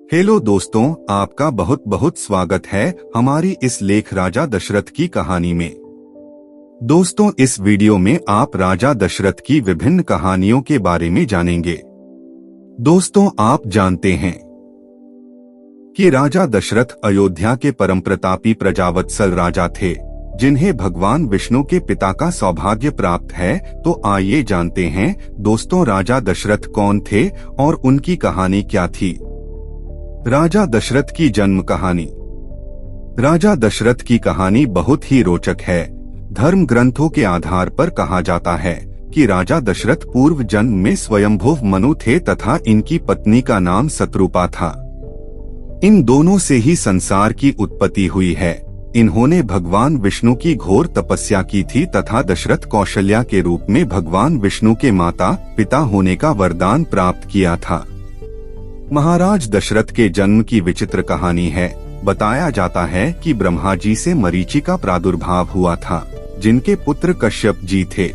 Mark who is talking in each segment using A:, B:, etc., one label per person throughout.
A: Hello दोस्तों, आपका बहुत बहुत स्वागत है हमारी इस लेख राजा दशरथ की कहानी में। दोस्तों, इस वीडियो में आप राजा दशरथ की विभिन्न कहानियों के बारे में जानेंगे। दोस्तों, आप जानते हैं कि राजा दशरथ अयोध्या के परम प्रतापी प्रजावत्सल राजा थे, जिन्हें भगवान विष्णु के पिता का सौभाग्य प्राप्त है। तो आइए जानते हैं दोस्तों, राजा दशरथ कौन थे और उनकी कहानी क्या थी। राजा दशरथ की जन्म कहानी। राजा दशरथ की कहानी बहुत ही रोचक है। धर्म ग्रंथों के आधार पर कहा जाता है कि राजा दशरथ पूर्व जन्म में स्वयंभुव मनु थे तथा इनकी पत्नी का नाम शत्रुपा था। इन दोनों से ही संसार की उत्पत्ति हुई है। इन्होंने भगवान विष्णु की घोर तपस्या की थी तथा दशरथ कौशल्या के रूप में भगवान विष्णु के माता पिता होने का वरदान प्राप्त किया था। महाराज दशरथ के जन्म की विचित्र कहानी है। बताया जाता है कि ब्रह्मा जी से मरीचि का प्रादुर्भाव हुआ था, जिनके पुत्र कश्यप जी थे।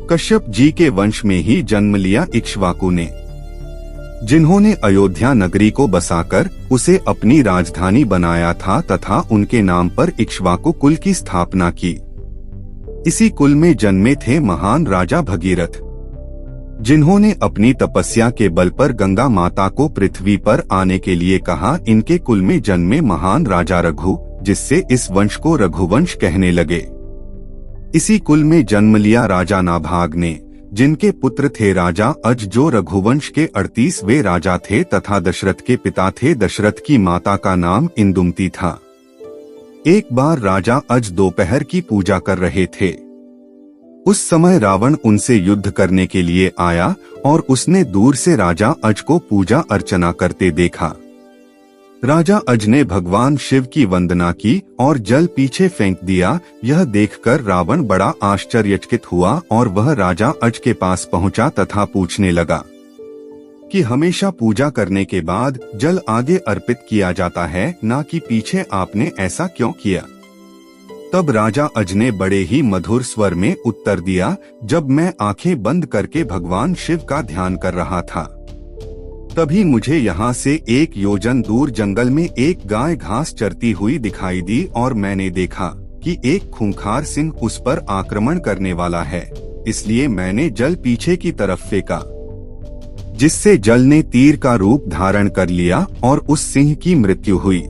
A: कश्यप जी के वंश में ही जन्म लिया इक्ष्वाकु ने, जिन्होंने अयोध्या नगरी को बसाकर उसे अपनी राजधानी बनाया था तथा उनके नाम पर इक्ष्वाकु कुल की स्थापना की। इसी कुल में जन्मे थे महान राजा भगीरथ, जिन्होंने अपनी तपस्या के बल पर गंगा माता को पृथ्वी पर आने के लिए कहा। इनके कुल में जन्मे महान राजा रघु, जिससे इस वंश को रघुवंश कहने लगे। इसी कुल में जन्म लिया राजा नाभाग ने, जिनके पुत्र थे राजा अज, जो रघुवंश के 38वें राजा थे तथा दशरथ के पिता थे। दशरथ की माता का नाम इंदुमती था। एक बार राजा अज दोपहर की पूजा कर रहे थे। उस समय रावण उनसे युद्ध करने के लिए आया और उसने दूर से राजा अज को पूजा अर्चना करते देखा। राजा अज ने भगवान शिव की वंदना की और जल पीछे फेंक दिया। यह देखकर रावण बड़ा आश्चर्यचकित हुआ और वह राजा अज के पास पहुंचा तथा पूछने लगा कि हमेशा पूजा करने के बाद जल आगे अर्पित किया जाता है, ना कि पीछे, आपने ऐसा क्यों किया। तब राजा अज ने बड़े ही मधुर स्वर में उत्तर दिया, जब मैं आंखें बंद करके भगवान शिव का ध्यान कर रहा था, तभी मुझे यहाँ से 1 योजन दूर जंगल में एक गाय घास चरती हुई दिखाई दी और मैंने देखा कि एक खूंखार सिंह उस पर आक्रमण करने वाला है। इसलिए मैंने जल पीछे की तरफ फेंका, जिससे जल ने तीर का रूप धारण कर लिया और उस सिंह की मृत्यु हुई।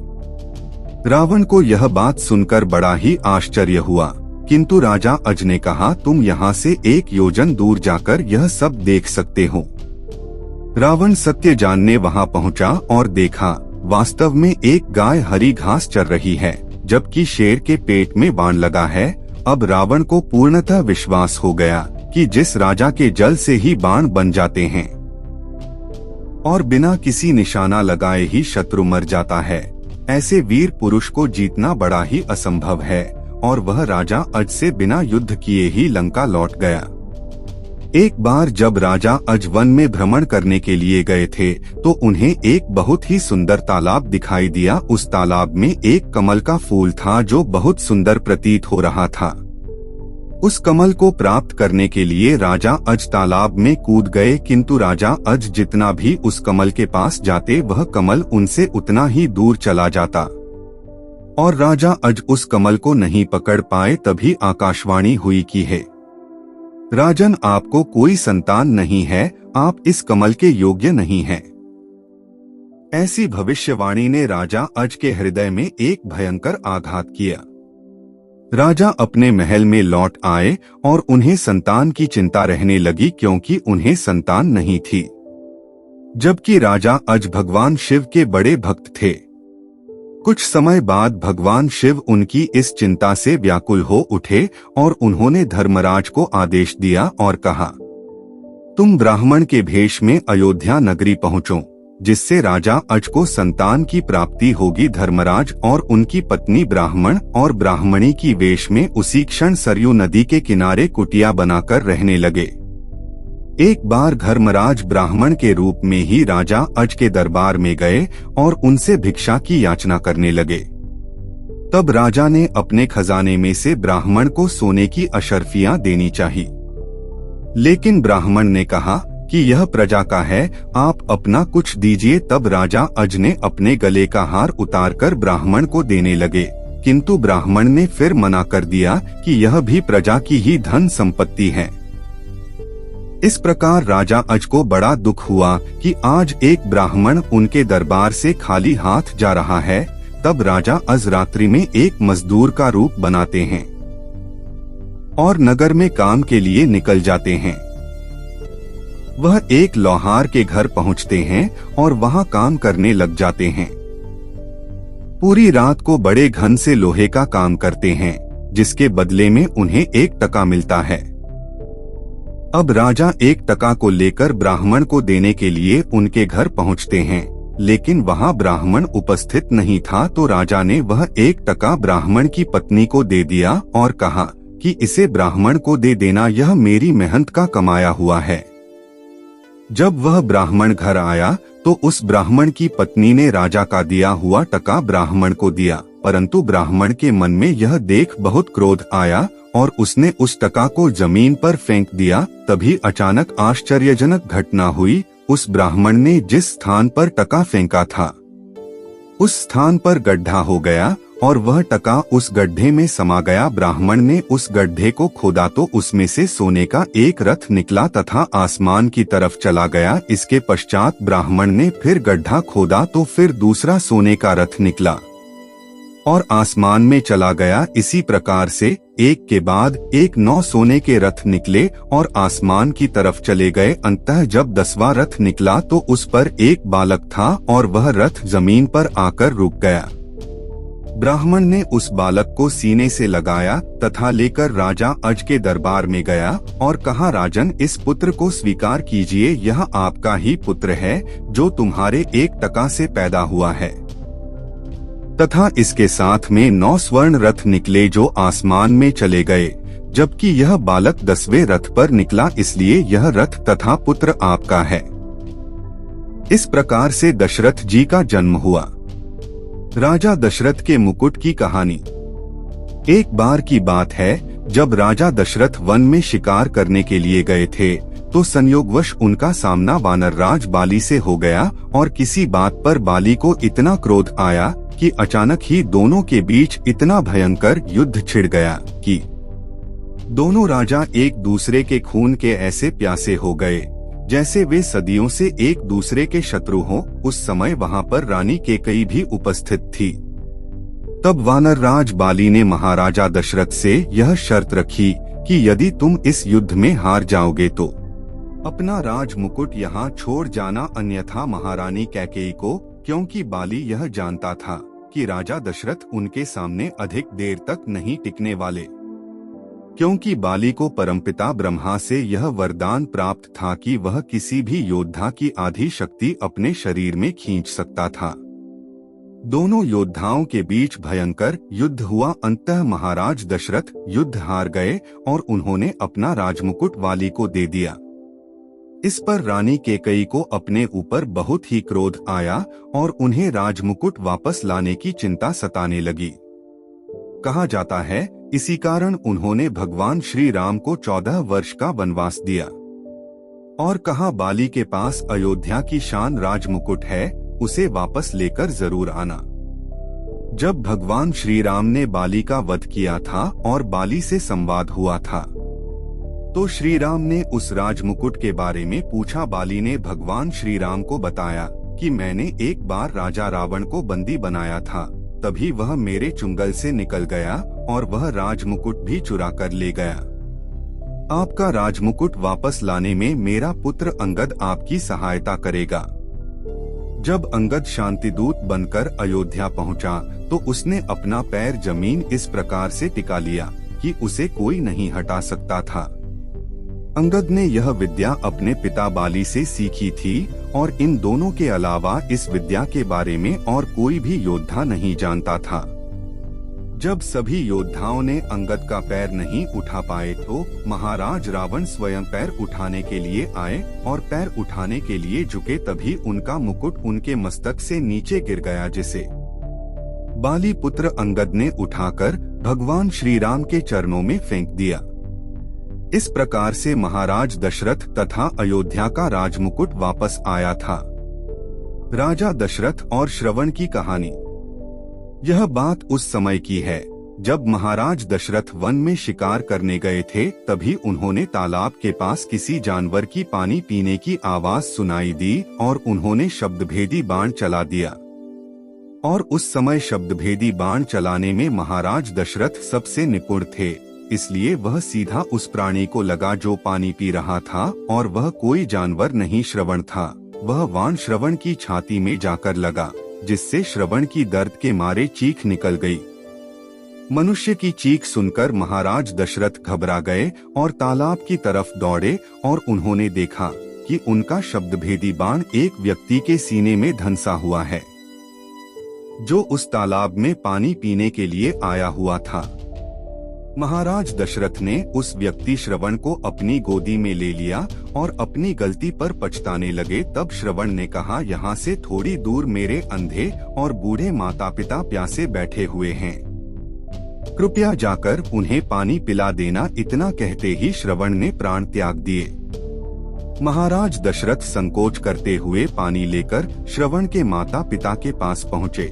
A: रावण को यह बात सुनकर बड़ा ही आश्चर्य हुआ, किंतु राजा अज ने कहा, तुम यहाँ से 1 योजन दूर जाकर यह सब देख सकते हो। रावण सत्य जानने वहाँ पहुँचा और देखा, वास्तव में एक गाय हरी घास चर रही है, जबकि शेर के पेट में बाण लगा है। अब रावण को पूर्णतः विश्वास हो गया कि जिस राजा के जल से ही बाण बन जाते हैं और बिना किसी निशाना लगाए ही शत्रु मर जाता है, ऐसे वीर पुरुष को जीतना बड़ा ही असंभव है। और वह राजा अज से बिना युद्ध किए ही लंका लौट गया। एक बार जब राजा अज वन में भ्रमण करने के लिए गए थे तो उन्हें एक बहुत ही सुंदर तालाब दिखाई दिया। उस तालाब में एक कमल का फूल था जो बहुत सुंदर प्रतीत हो रहा था। उस कमल को प्राप्त करने के लिए राजा अज तालाब में कूद गए, किंतु राजा अज जितना भी उस कमल के पास जाते, वह कमल उनसे उतना ही दूर चला जाता और राजा अज उस कमल को नहीं पकड़ पाए। तभी आकाशवाणी हुई कि हे राजन, आपको कोई संतान नहीं है, आप इस कमल के योग्य नहीं हैं। ऐसी भविष्यवाणी ने राजा अज के हृदय में एक भयंकर आघात किया। राजा अपने महल में लौट आए और उन्हें संतान की चिंता रहने लगी, क्योंकि उन्हें संतान नहीं थी, जबकि राजा अज भगवान शिव के बड़े भक्त थे। कुछ समय बाद भगवान शिव उनकी इस चिंता से व्याकुल हो उठे और उन्होंने धर्मराज को आदेश दिया और कहा, तुम ब्राह्मण के भेष में अयोध्या नगरी पहुँचो, जिससे राजा अज को संतान की प्राप्ति होगी। धर्मराज और उनकी पत्नी ब्राह्मण और ब्राह्मणी की वेश में उसी क्षण सरयू नदी के किनारे कुटिया बनाकर रहने लगे। एक बार धर्मराज ब्राह्मण के रूप में ही राजा अज के दरबार में गए और उनसे भिक्षा की याचना करने लगे। तब राजा ने अपने खजाने में से ब्राह्मण को सोने की अशर्फियां देनी चाहिए, लेकिन ब्राह्मण ने कहा कि यह प्रजा का है, आप अपना कुछ दीजिए। तब राजा अज ने अपने गले का हार उतारकर ब्राह्मण को देने लगे, किंतु ब्राह्मण ने फिर मना कर दिया कि यह भी प्रजा की ही धन संपत्ति है। इस प्रकार राजा अज को बड़ा दुख हुआ कि आज एक ब्राह्मण उनके दरबार से खाली हाथ जा रहा है। तब राजा अज रात्रि में एक मजदूर का रूप बनाते हैं और नगर में काम के लिए निकल जाते हैं। वह एक लोहार के घर पहुंचते हैं और वहां काम करने लग जाते हैं। पूरी रात को बड़े घन से लोहे का काम करते हैं, जिसके बदले में उन्हें 1 टका मिलता है। अब राजा 1 टका को लेकर ब्राह्मण को देने के लिए उनके घर पहुंचते हैं, लेकिन वहां ब्राह्मण उपस्थित नहीं था। तो राजा ने वह 1 टका ब्राह्मण की पत्नी को दे दिया और कहा कि इसे ब्राह्मण को दे देना, यह मेरी मेहनत का कमाया हुआ है। जब वह ब्राह्मण घर आया तो उस ब्राह्मण की पत्नी ने राजा का दिया हुआ टका ब्राह्मण को दिया, परंतु ब्राह्मण के मन में यह देख बहुत क्रोध आया और उसने उस टका को जमीन पर फेंक दिया। तभी अचानक आश्चर्यजनक घटना हुई। उस ब्राह्मण ने जिस स्थान पर टका फेंका था उस स्थान पर गड्ढा हो गया और वह टका उस गड्ढे में समा गया। ब्राह्मण ने उस गड्ढे को खोदा तो उसमें से सोने का एक रथ निकला तथा आसमान की तरफ चला गया। इसके पश्चात ब्राह्मण ने फिर गड्ढा खोदा तो फिर दूसरा सोने का रथ निकला और आसमान में चला गया। इसी प्रकार से एक के बाद एक 9 सोने के रथ निकले और आसमान की तरफ चले गए। अंततः जब 10वां रथ निकला तो उस पर एक बालक था और वह रथ जमीन पर आकर रुक गया। ब्राह्मण ने उस बालक को सीने से लगाया तथा लेकर राजा अज के दरबार में गया और कहा, राजन, इस पुत्र को स्वीकार कीजिए, यह आपका ही पुत्र है जो तुम्हारे 1 टका से पैदा हुआ है। तथा इसके साथ में 9 स्वर्ण रथ निकले जो आसमान में चले गए, जबकि यह बालक 10वें रथ पर निकला, इसलिए यह रथ तथा पुत्र आपका है। इस प्रकार से दशरथ जी का जन्म हुआ। राजा दशरथ के मुकुट की कहानी। एक बार की बात है, जब राजा दशरथ वन में शिकार करने के लिए गए थे तो संयोगवश उनका सामना वानरराज बाली से हो गया और किसी बात पर बाली को इतना क्रोध आया कि अचानक ही दोनों के बीच इतना भयंकर युद्ध छिड़ गया कि दोनों राजा एक दूसरे के खून के ऐसे प्यासे हो गए जैसे वे सदियों से एक दूसरे के शत्रु हों। उस समय वहां पर रानी कैकेयी भी उपस्थित थी। तब वानरराज बाली ने महाराजा दशरथ से यह शर्त रखी कि यदि तुम इस युद्ध में हार जाओगे तो अपना राज मुकुट यहाँ छोड़ जाना, अन्यथा महारानी कैकेयी को, क्योंकि बाली यह जानता था कि राजा दशरथ उनके सामने अधिक देर तक नहीं टिकने वाले, क्योंकि बाली को परमपिता ब्रह्मा से यह वरदान प्राप्त था कि वह किसी भी योद्धा की आधी शक्ति अपने शरीर में खींच सकता था। दोनों योद्धाओं के बीच भयंकर युद्ध हुआ। अंततः महाराज दशरथ युद्ध हार गए और उन्होंने अपना राजमुकुट बाली को दे दिया। इस पर रानी कैकेयी को अपने ऊपर बहुत ही क्रोध आया और उन्हें राजमुकुट वापस लाने की चिंता सताने लगी। कहा जाता है इसी कारण उन्होंने भगवान श्री राम को 14 वर्ष का वनवास दिया और कहा, बाली के पास अयोध्या की शान राजमुकुट है, उसे वापस लेकर जरूर आना। जब भगवान श्री राम ने बाली का वध किया था और बाली से संवाद हुआ था तो श्री राम ने उस राजमुकुट के बारे में पूछा। बाली ने भगवान श्री राम को बताया कि मैंने एक बार राजा रावण को बंदी बनाया था, तभी वह मेरे चुंगल से निकल गया और वह राजमुकुट भी चुरा कर ले गया। आपका राजमुकुट वापस लाने में मेरा पुत्र अंगद आपकी सहायता करेगा। जब अंगद शांतिदूत बनकर अयोध्या पहुंचा तो उसने अपना पैर जमीन इस प्रकार से टिका लिया कि उसे कोई नहीं हटा सकता था। अंगद ने यह विद्या अपने पिता बाली से सीखी थी और इन दोनों के अलावा इस विद्या के बारे में और कोई भी योद्धा नहीं जानता था। जब सभी योद्धाओं ने अंगद का पैर नहीं उठा पाए तो महाराज रावण स्वयं पैर उठाने के लिए आए और पैर उठाने के लिए झुके, तभी उनका मुकुट उनके मस्तक से नीचे गिर गया, जिसे बाली पुत्र अंगद ने उठाकर भगवान श्री राम के चरणों में फेंक दिया। इस प्रकार से महाराज दशरथ तथा अयोध्या का राजमुकुट वापस आया था। राजा दशरथ और श्रवण की कहानी। यह बात उस समय की है जब महाराज दशरथ वन में शिकार करने गए थे। तभी उन्होंने तालाब के पास किसी जानवर की पानी पीने की आवाज सुनाई दी और उन्होंने शब्दभेदी बाण चला दिया। और उस समय शब्दभेदी बाण चलाने में महाराज दशरथ सबसे निपुण थे, इसलिए वह सीधा उस प्राणी को लगा जो पानी पी रहा था, और वह कोई जानवर नहीं श्रवण था। वह बाण श्रवण की छाती में जाकर लगा, जिससे श्रवण की दर्द के मारे चीख निकल गई। मनुष्य की चीख सुनकर महाराज दशरथ घबरा गए और तालाब की तरफ दौड़े, और उन्होंने देखा कि उनका शब्दभेदी बाण एक व्यक्ति के सीने में धंसा हुआ है, जो उस तालाब में पानी पीने के लिए आया हुआ था। महाराज दशरथ ने उस व्यक्ति श्रवण को अपनी गोदी में ले लिया और अपनी गलती पर पछताने लगे। तब श्रवण ने कहा, यहाँ से थोड़ी दूर मेरे अंधे और बूढ़े माता पिता प्यासे बैठे हुए हैं, कृपया जाकर उन्हें पानी पिला देना। इतना कहते ही श्रवण ने प्राण त्याग दिए। महाराज दशरथ संकोच करते हुए पानी लेकर श्रवण के माता पिता के पास पहुँचे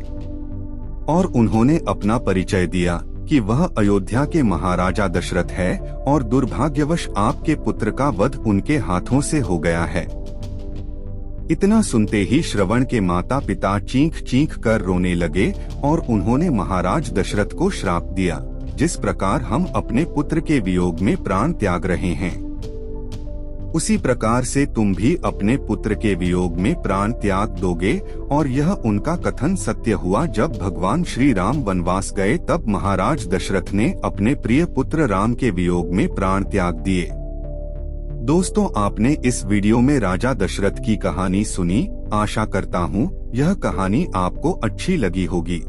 A: और उन्होंने अपना परिचय दिया कि वह अयोध्या के महाराजा दशरथ है और दुर्भाग्यवश आपके पुत्र का वध उनके हाथों से हो गया है। इतना सुनते ही श्रवण के माता पिता चीख चीख कर रोने लगे और उन्होंने महाराज दशरथ को श्राप दिया, जिस प्रकार हम अपने पुत्र के वियोग में प्राण त्याग रहे हैं, उसी प्रकार से तुम भी अपने पुत्र के वियोग में प्राण त्याग दोगे। और यह उनका कथन सत्य हुआ। जब भगवान श्री राम वनवास गए तब महाराज दशरथ ने अपने प्रिय पुत्र राम के वियोग में प्राण त्याग दिए। दोस्तों, आपने इस वीडियो में राजा दशरथ की कहानी सुनी। आशा करता हूँ यह कहानी आपको अच्छी लगी होगी।